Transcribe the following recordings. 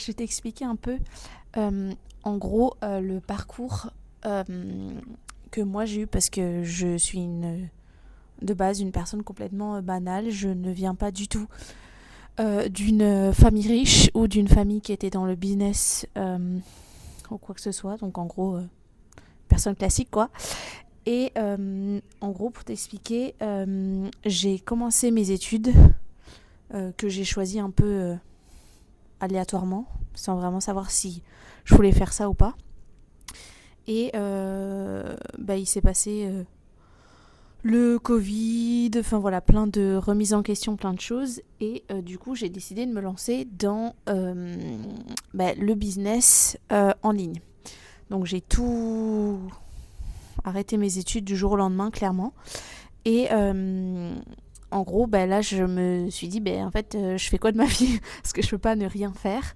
Je vais t'expliquer un peu, en gros, le parcours que moi j'ai eu parce que je suis de base une personne complètement banale. Je ne viens pas du tout d'une famille riche ou d'une famille qui était dans le business ou quoi que ce soit. Donc en gros, personne classique quoi. Et en gros, pour t'expliquer, j'ai commencé mes études que j'ai choisies un peu aléatoirement, sans vraiment savoir si je voulais faire ça ou pas. Et il s'est passé le Covid, enfin voilà, plein de remises en question, plein de choses. Et du coup, j'ai décidé de me lancer dans le business en ligne. Donc j'ai tout arrêté mes études du jour au lendemain, clairement. Et en gros, là, je me suis dit, en fait, je fais quoi de ma vie? Parce que je peux pas ne rien faire.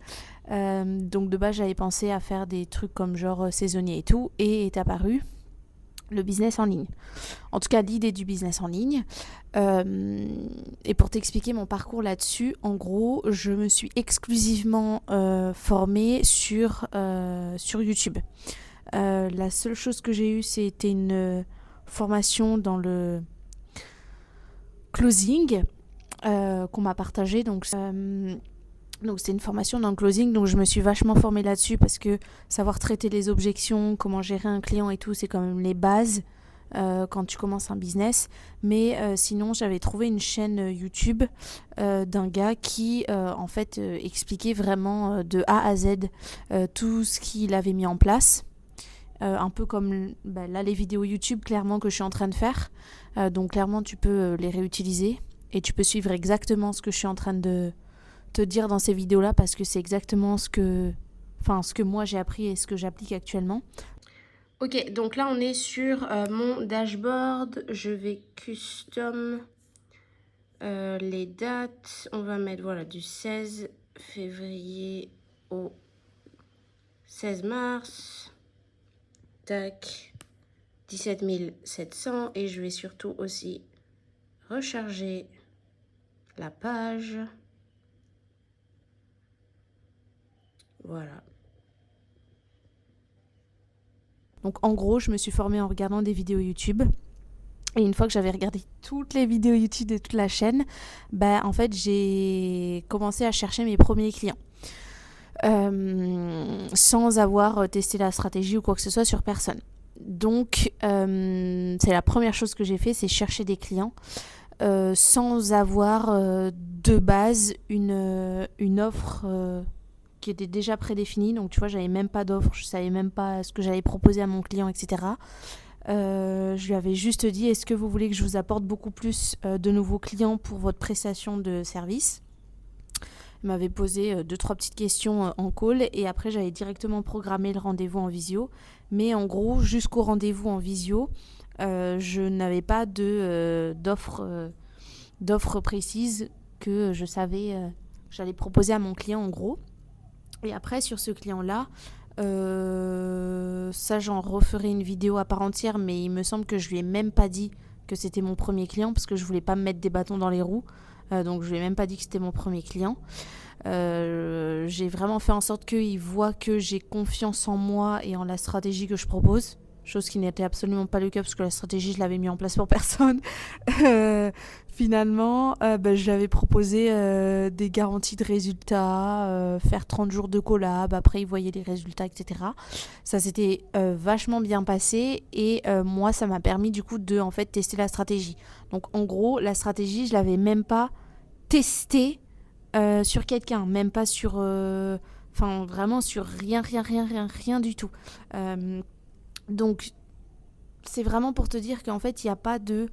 Donc de base, j'avais pensé à faire des trucs comme genre saisonnier et tout. Et est apparu le business en ligne. En tout cas, l'idée du business en ligne. Et pour t'expliquer mon parcours là-dessus, en gros, je me suis exclusivement formée sur YouTube. La seule chose que j'ai eue, c'était une formation dans le closing qu'on m'a partagé. Donc c'était une formation dans le closing, donc je me suis vachement formée là-dessus parce que savoir traiter les objections, comment gérer un client et tout, c'est quand même les bases quand tu commences un business. Mais sinon, j'avais trouvé une chaîne YouTube d'un gars qui en fait expliquait vraiment de A à Z tout ce qu'il avait mis en place. Un peu comme là les vidéos YouTube clairement que je suis en train de faire. Donc clairement tu peux les réutiliser et tu peux suivre exactement ce que je suis en train de te dire dans ces vidéos là parce que c'est exactement ce que moi j'ai appris et ce que j'applique actuellement. Ok, donc là on est sur mon dashboard. Je vais custom les dates. On va mettre voilà du 16 février au 16 mars. Tac, 17 700. Et je vais surtout aussi recharger la page. Voilà. Donc en gros, je me suis formée en regardant des vidéos YouTube. Et une fois que j'avais regardé toutes les vidéos YouTube de toute la chaîne, en fait, j'ai commencé à chercher mes premiers clients. Sans avoir testé la stratégie ou quoi que ce soit sur personne. Donc, c'est la première chose que j'ai fait, c'est chercher des clients sans avoir de base une offre qui était déjà prédéfinie. Donc, tu vois, j'avais même pas d'offre, je savais même pas ce que j'allais proposer à mon client, etc. Je lui avais juste dit, est-ce que vous voulez que je vous apporte beaucoup plus de nouveaux clients pour votre prestation de service ? Il m'avait posé 2-3 petites questions en call et après j'avais directement programmé le rendez-vous en visio. Mais en gros, jusqu'au rendez-vous en visio, je n'avais pas d'offre précise que je savais j'allais proposer à mon client en gros. Et après, sur ce client-là, ça j'en referai une vidéo à part entière, mais il me semble que je lui ai même pas dit que c'était mon premier client parce que je voulais pas me mettre des bâtons dans les roues. Donc je lui ai même pas dit que c'était mon premier client. J'ai vraiment fait en sorte qu'il voit que j'ai confiance en moi et en la stratégie que je propose. Chose qui n'était absolument pas le cas parce que la stratégie, je l'avais mis en place pour personne. Finalement, je lui avais proposé des garanties de résultats, faire 30 jours de collab, après il voyait les résultats, etc. Ça s'était vachement bien passé et moi, ça m'a permis du coup de en fait tester la stratégie. Donc en gros, la stratégie, je l'avais même pas testée sur quelqu'un, même pas sur... vraiment sur rien du tout. Donc, c'est vraiment pour te dire qu'en fait, il n'y a pas de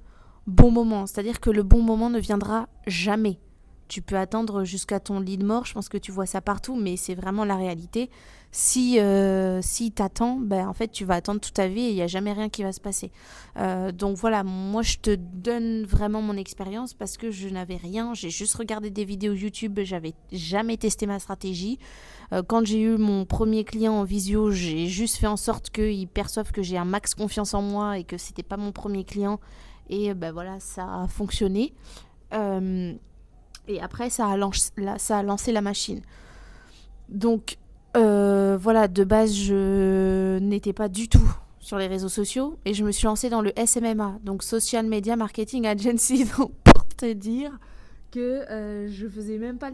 bon moment. C'est-à-dire que le bon moment ne viendra jamais. Tu peux attendre jusqu'à ton lit de mort. Je pense que tu vois ça partout, mais c'est vraiment la réalité. Si t'attends, en fait, tu vas attendre toute ta vie et il n'y a jamais rien qui va se passer. Donc voilà, moi, je te donne vraiment mon expérience parce que je n'avais rien. J'ai juste regardé des vidéos YouTube. J'avais jamais testé ma stratégie. Quand j'ai eu mon premier client en visio, j'ai juste fait en sorte qu'ils perçoivent que j'ai un max confiance en moi et que c'était pas mon premier client. Et voilà, ça a fonctionné. Et après, ça a lancé la machine. Donc voilà, de base, je n'étais pas du tout sur les réseaux sociaux et je me suis lancée dans le SMMA, donc Social Media Marketing Agency, donc pour te dire que je faisais même pas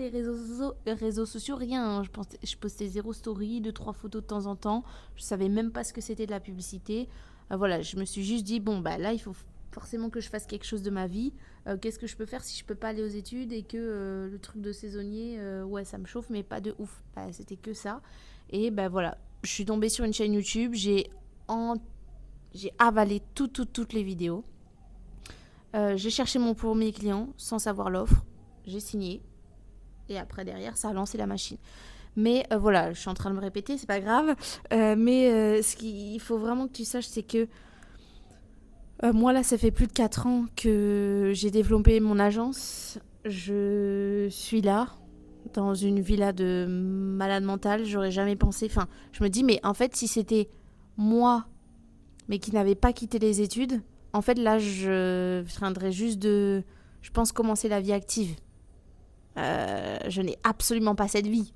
réseaux sociaux, rien. Hein. Je postais zéro story, deux, trois photos de temps en temps. Je savais même pas ce que c'était de la publicité. Voilà, je me suis juste dit, bon, bah là, il faut forcément que je fasse quelque chose de ma vie. Qu'est-ce que je peux faire si je peux pas aller aux études et que le truc de saisonnier, ouais, ça me chauffe, mais pas de ouf. Bah, c'était que ça. Et bah voilà, je suis tombée sur une chaîne YouTube, en... j'ai avalé toutes les vidéos. J'ai cherché mon premier client sans savoir l'offre. J'ai signé. Et après, derrière, ça a lancé la machine. Mais voilà, je suis en train de me répéter, c'est pas grave. Mais ce qu'il faut vraiment que tu saches, c'est que moi, là, ça fait plus de 4 ans que j'ai développé mon agence. Je suis là, dans une villa de malade mental. J'aurais jamais pensé. Enfin, je me dis, mais en fait, si c'était moi, mais qui n'avait pas quitté les études, en fait, là, je viendrais juste de, je pense, commencer la vie active. Je n'ai absolument pas cette vie.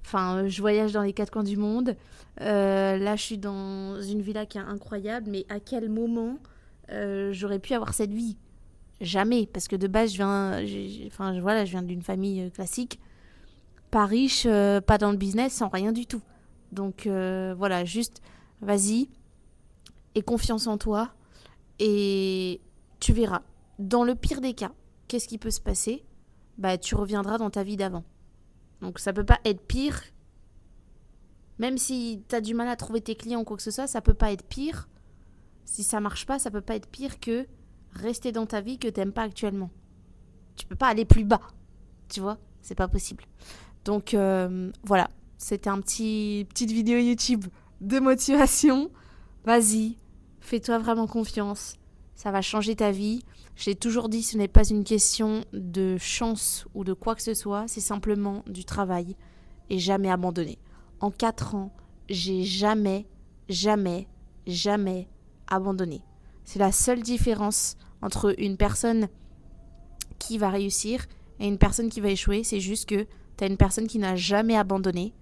Enfin, je voyage dans les quatre coins du monde. Là, je suis dans une villa qui est incroyable, mais à quel moment j'aurais pu avoir cette vie? Jamais, parce que de base, voilà, je viens d'une famille classique, pas riche, pas dans le business, sans rien du tout. Donc voilà, juste vas-y, aie confiance en toi et tu verras. Dans le pire des cas, qu'est-ce qui peut se passer? Bah, tu reviendras dans ta vie d'avant. Donc ça peut pas être pire. Même si tu as du mal à trouver tes clients ou quoi que ce soit, ça peut pas être pire. Si ça marche pas, ça peut pas être pire que rester dans ta vie que t'aimes pas actuellement. Tu peux pas aller plus bas. Tu vois? C'est pas possible. Donc voilà. C'était petite vidéo YouTube de motivation. Vas-y, fais-toi vraiment confiance. Ça va changer ta vie. Je l'ai toujours dit, ce n'est pas une question de chance ou de quoi que ce soit. C'est simplement du travail et jamais abandonner. En 4 ans, j'ai jamais abandonné. C'est la seule différence entre une personne qui va réussir et une personne qui va échouer. C'est juste que tu as une personne qui n'a jamais abandonné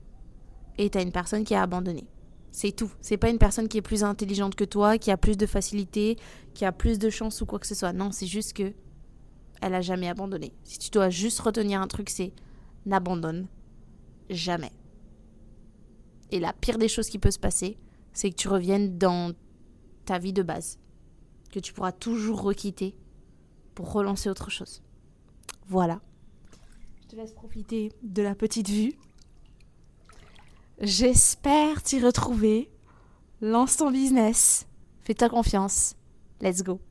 et tu as une personne qui a abandonné. C'est tout. C'est pas une personne qui est plus intelligente que toi, qui a plus de facilité, qui a plus de chance ou quoi que ce soit. Non, c'est juste que elle a jamais abandonné. Si tu dois juste retenir un truc, c'est n'abandonne jamais. Et la pire des choses qui peut se passer, c'est que tu reviennes dans ta vie de base, que tu pourras toujours requitter pour relancer autre chose. Voilà. Je te laisse profiter de la petite vue. J'espère t'y retrouver. Lance ton business. Fais-toi confiance. Let's go.